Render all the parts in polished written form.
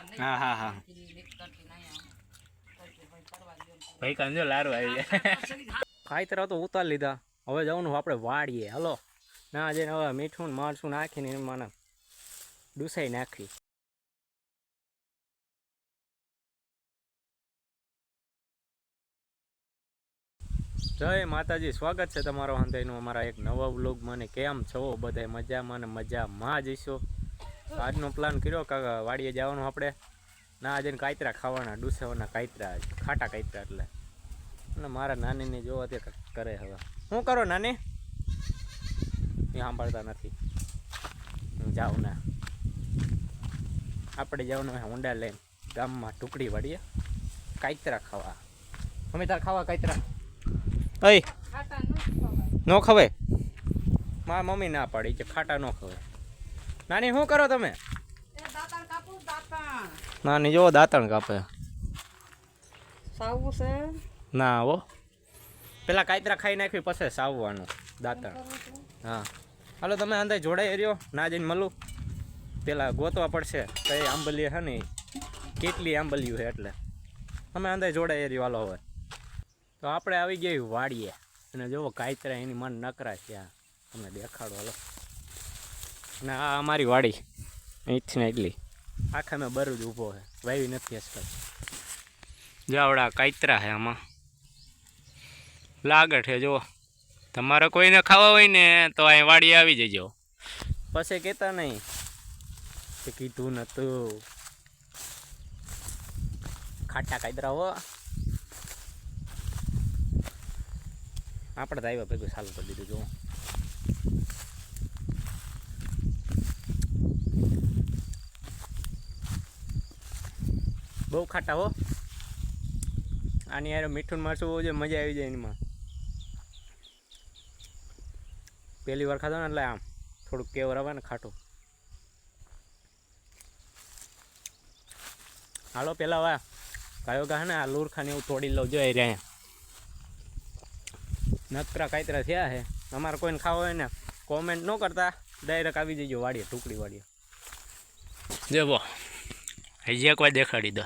हाँ हाँ हाँ भाई कंजो लारू આવી જાય ખાઈતરા તો ઉતાર લીધા હવે જવાનું આપણે વાડીએ હાલો ના જઈને હવે મીઠું ને મરચું નાખીને એમાં ડૂસાઈ નાખી જય માતાજી સ્વાગત છે તમારો હંતાઈનું અમારા એક નવા વ્લોગમાં ને કેમ છો બધા મજામાં ને મજામાં જઈશો આજનો પ્લાન કર્યો કે વાડીએ જવાનું આપણે ના જઈને કાયતરા ખાવાના ડૂસાવાના કાયતરા ખાટા કાયતરા એટલે અને મારા નાનીને જોવા તે કરે હવે શું કરો નાની એ સાંભળતા નથી હું જાઉં ના આપણે જવાનું ઊંડા લઈને ગામમાં ટુકડી વાળીએ કાયતરા ખાવા અમે તાર ખાવા કાયતરા અય નો ખવાય મારા મમ્મી ના પાડી કે ખાટા ન ખવાય નાની શું કરો તમે નાની જો દાંતણ કાપે સાવું છે ના હો પેલા કાયતરા ખાઈ નાખ્યું પછી સાવવાનું દાંતણ હા હાલો તમે અંદર જોડાઈ રહ્યો ના જઈને મળું પેલા ગોતવા પડશે કઈ આંબલી છે ને કેટલી આંબલિયું છે એટલે અમે અંદર જોડાઈ રહ્યો હાલો હવે તો આપણે આવી ગયા વાડીએ અને જુઓ કાયતરા એની મન નકરા છે આ તમને દેખાડો હાલો અને આ અમારી વાડી અહીંથી ને એટલી આખા મેં બરું જ ઊભો છે વાવી નથી આજકાલ જાવડા કાયતરા છે આમાં લાગે છે જુઓ તમારે કોઈને ખાવા હોય ને તો અહીં વાડીએ આવી જજો પછી કહેતા નહીં કે કીધું નતું ખાટા કાયતરા હો આપણે તો આવ્યા ભેગું ચાલુ કરી દીધું જો બહુ ખાટા હો આની યાર મીઠું મરચું જે મજા આવી જાય એમાં પહેલી વાર ખાધો ને એટલે આમ થોડુંક કેવર આવે ને ખાટું હાલો પેલા વા કયો કહે ને આ લુરખાને એવું તોડી લઉં જોઈએ રહ્યા નકરા કાયતરા થયા છે અમારે કોઈને ખાવા હોય ને કોમેન્ટ ન કરતા ડાયરેક્ટ આવી જજો વાડીએ ટુકડી વાડીએ દેવો હજી એક વાર દેખાડી દો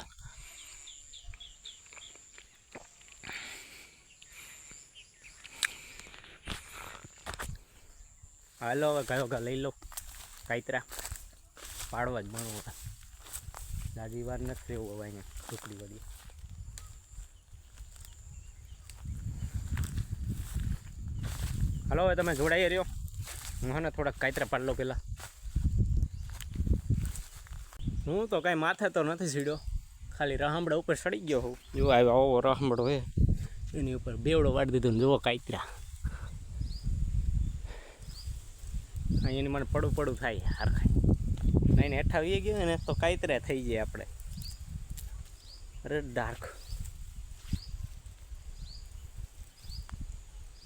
હાલો હવે કયો કા લઈ લો કાયતરા પાડવા જ ભણવું દાદી વાર નથી રહેવું હવે અહીંયા ટુકડી વાડીએ હાલો હવે તમે જોડાઈ રહ્યો હું હે ને થોડાક કાયતરા પાડ લો પેલા હું તો કાંઈ માથે તો નથી સીડ્યો ખાલી રહમડા ઉપર ચડી ગયો હોઉં જો આવ્યો આવો રહમડો હે એની ઉપર બેવડો વાળી દીધો ને જુઓ કાયતરા એની મને પડું થાય હાર ખાય એને હેઠા વી ગયો ને તો કાયતરા થઈ જાય આપણે અરે ડાર્ક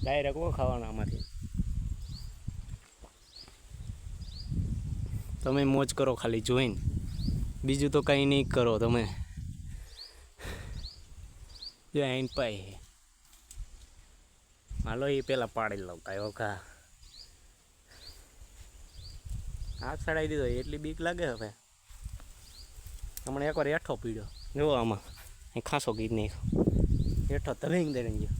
ડાયરેક્ટ કો ખાવાના આમાંથી તમે મોજ કરો ખાલી જોઈને બીજું તો કંઈ નહીં કરો તમે જો આઈન પાય હાલો એ પેલા પાડી લો કાયો કા હાથ ચડાવી દીધો એટલી બીક લાગે હવે હમણાં એકવાર હેઠો પીડ્યો જો આમાં અહીં ખાસો ગીત નહીં હેઠો તવીંગ દઈ ગયો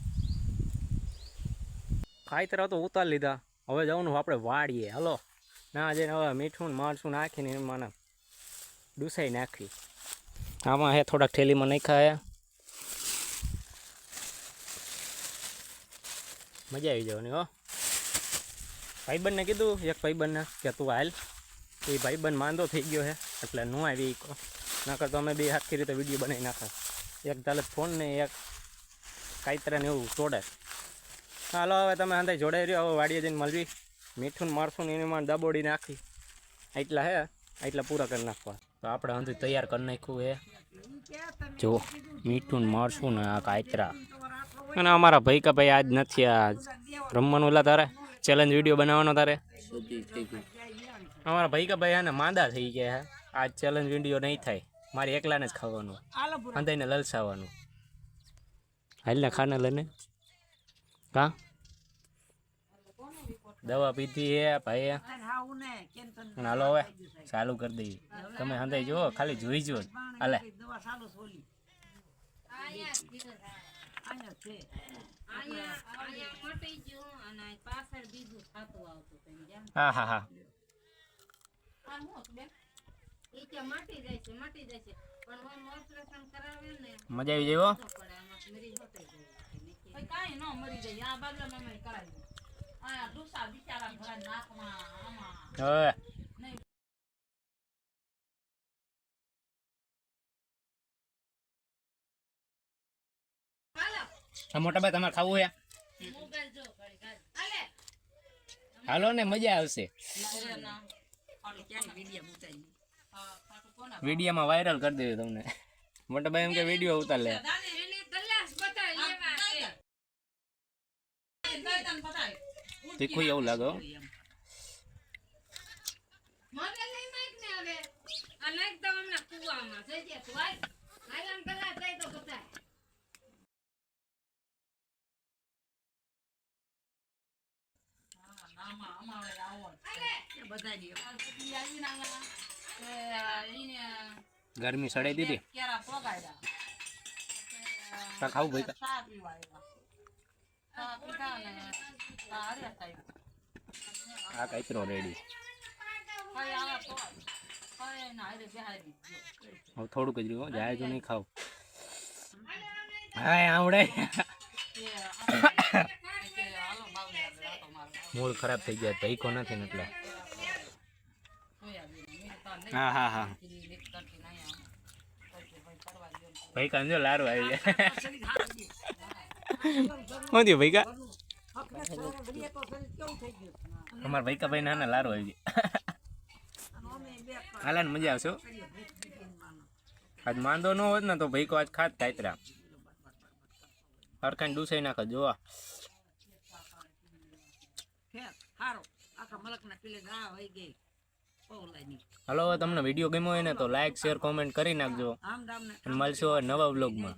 કાયતરા તો ઉતાર લીધા હવે જવાનું આપણે વાડીએ હાલો ના જઈને હવે મીઠું મરચું નાખીને એમાં ડૂસાઈ નાખી આમાં હે થોડાક થેલીમાં નાખ્યા મજા આવી જવાની હો ભાઈબંધને કીધું એક ભાઈબંધને કે તું હાલ એ ભાઈબંધ માંદો થઈ ગયો છે એટલે ન આવી નકર તો અમે બે આખી રીતે વિડીયો બનાવી નાખા એક ચાલે ફોન ને એક કાયતરાને એવું તોડે હાલો હવે તમે અંદર જોડાઈ રહ્યો હવે વાડીએ જઈને મળવી મીઠું મરચું ને એમાં દબોડી નાખી એટલા હે એટલા પૂરા કરી નાખવા તો આપણે અંદર તૈયાર કરી નાખ્યું હે જો મીઠું મરચું ને આ કાયતરા અને અમારા ભાઈ કે ભાઈ આજ નથી આજ રમવાનું એટલે તારે ચેલેન્જ વિડીયો બનાવવાનો તારે અમારા ભાઈ કે ભાઈ આને માંદા થઈ ગયા હે આજ ચેલેન્જ વિડીયો નહીં થાય મારે એકલાને જ ખાવાનું અંધાઈને લલસાવાનું હાલ ને ખાને લઈને કા દવા પીધી હે ભાઈ હાલો હવે ચાલુ કરી દઈએ તમે હંધાઈ જુઓ ખાલી જોઈ જો હાલે દવા ચાલુ સોલી હા હા હા મજા આવી જાય હો. હવે આ મોટા ભાઈ તમારે ખાવું હે હાલો ને મજા આવશે વિડીયોમાં વાયરલ કરી દેજો તમને મોટા ભાઈ એમ કે વિડીયો ઉતાર લે તીખું એવું લાગે હો. ગરમી સડાઈ દીધી ખાવું ભાઈ આ કચરો રેડી હવે થોડુંક જ રહ્યું જાય તો નહીં ખાવ હા આવડે મૂળ ખરાબ થઈ ગયા તઈકો નથી ને એટલે હા હા હા ભાઈ કાંજો લારો આવી જાય શું થયું ભાઈ કા અમારા ભાઈ કા ભાઈ નાના લારો આવી જાય હાલા ને મજા આવશે હો. આજ માંદો ન હોત ને તો ભાઈ કો આજ ખાત કાતરા હરખાને ડૂસાઈ નાખે જોવા હલો તમને વિડીયો ગમ્યો હોય ને તો લાઈક શેર કોમેન્ટ કરી નાખજો અને મળશો નવા વ્લોગમાં.